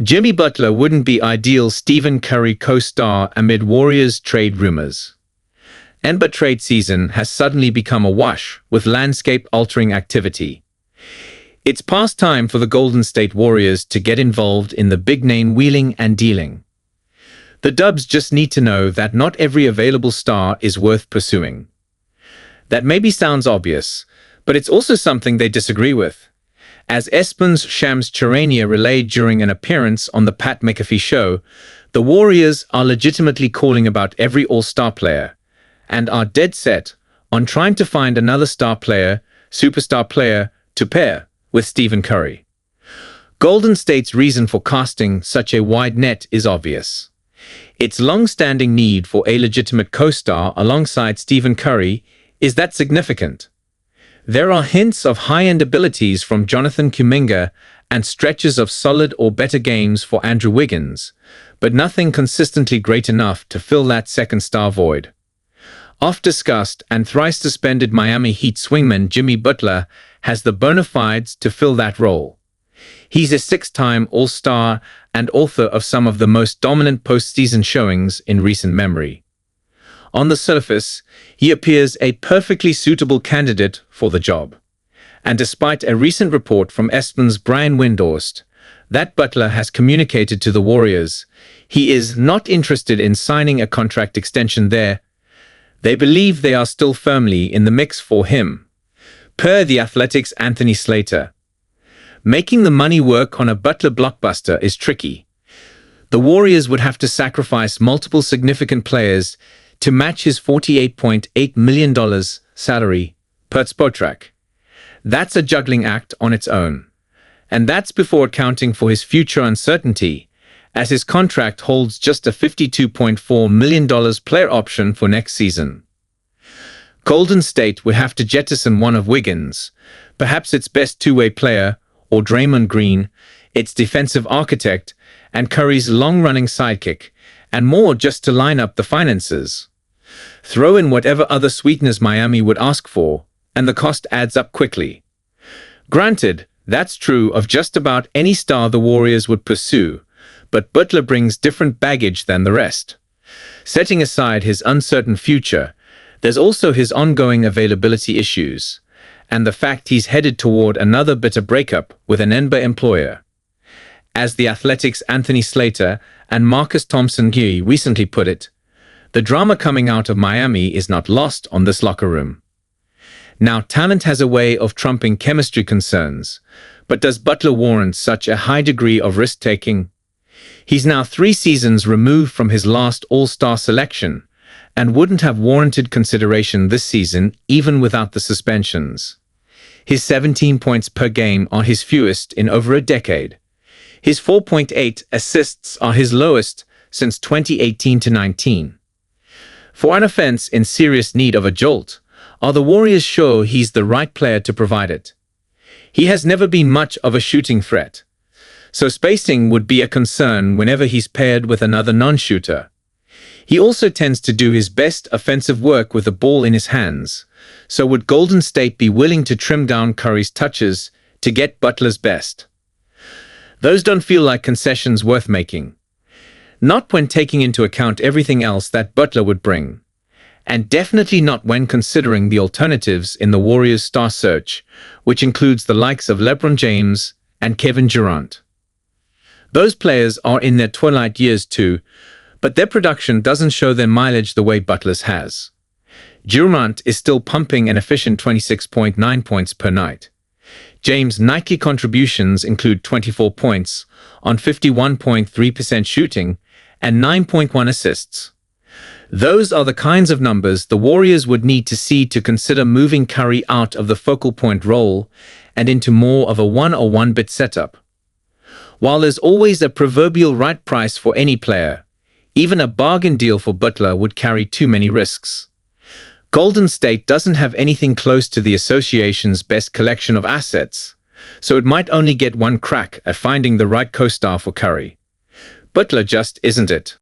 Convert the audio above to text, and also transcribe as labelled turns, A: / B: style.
A: Jimmy Butler wouldn't be ideal Stephen Curry co-star amid Warriors trade rumors. NBA trade season has suddenly become a wash with landscape-altering activity. It's past time for the Golden State Warriors to get involved in the big-name wheeling and dealing. The Dubs just need to know that not every available star is worth pursuing. That maybe sounds obvious, but it's also something they disagree with. As Espons Shams Charania relayed during an appearance on the Pat McAfee show, the Warriors are legitimately calling about every all-star player, and are dead set on trying to find another star player, superstar player, to pair with Stephen Curry. Golden State's reason for casting such a wide net is obvious. Its long-standing need for a legitimate co-star alongside Stephen Curry is that significant. There are hints of high-end abilities from Jonathan Kuminga and stretches of solid or better games for Andrew Wiggins, but nothing consistently great enough to fill that second-star void. Oft-discussed and thrice-suspended Miami Heat swingman Jimmy Butler has the bona fides to fill that role. He's a six-time All-Star and author of some of the most dominant postseason showings in recent memory. On the surface, he appears a perfectly suitable candidate for the job. And despite a recent report from Espons' Brian Windhorst that Butler has communicated to the Warriors he is not interested in signing a contract extension there, they believe they are still firmly in the mix for him. Per The Athletic's Anthony Slater, making the money work on a Butler blockbuster is tricky. The Warriors would have to sacrifice multiple significant players to match his $48.8 million salary, per Spotrac. That's a juggling act on its own. And that's before accounting for his future uncertainty, as his contract holds just a $52.4 million player option for next season. Golden State would have to jettison one of Wiggins, perhaps its best two-way player, or Draymond Green, its defensive architect, and Curry's long-running sidekick, and more just to line up the finances. Throw in whatever other sweeteners Miami would ask for, and the cost adds up quickly. Granted, that's true of just about any star the Warriors would pursue, but Butler brings different baggage than the rest. Setting aside his uncertain future, there's also his ongoing availability issues, and the fact he's headed toward another bitter breakup with an NBA employer. As The Athletic's Anthony Slater and Marcus Thompson recently put it, the drama coming out of Miami is not lost on this locker room. Now, talent has a way of trumping chemistry concerns, but does Butler warrant such a high degree of risk-taking? He's now 3 seasons removed from his last All-Star selection, and wouldn't have warranted consideration this season even without the suspensions. His 17 points per game are his fewest in over a decade. His 4.8 assists are his lowest since 2018-19. For an offense in serious need of a jolt, are the Warriors sure he's the right player to provide it? He has never been much of a shooting threat, so spacing would be a concern whenever he's paired with another non-shooter. He also tends to do his best offensive work with the ball in his hands, so would Golden State be willing to trim down Curry's touches to get Butler's best? Those don't feel like concessions worth making. Not when taking into account everything else that Butler would bring, and definitely not when considering the alternatives in the Warriors' star search, which includes the likes of LeBron James and Kevin Durant. Those players are in their twilight years too, but their production doesn't show their mileage the way Butler's has. Durant is still pumping an efficient 26.9 points per night. James' nightly contributions include 24 points on 51.3% shooting and 9.1 assists. Those are the kinds of numbers the Warriors would need to see to consider moving Curry out of the focal point role and into more of a one-on-one-bit setup. While there's always a proverbial right price for any player, even a bargain deal for Butler would carry too many risks. Golden State doesn't have anything close to the association's best collection of assets, so it might only get one crack at finding the right co-star for Curry. Butler just isn't it.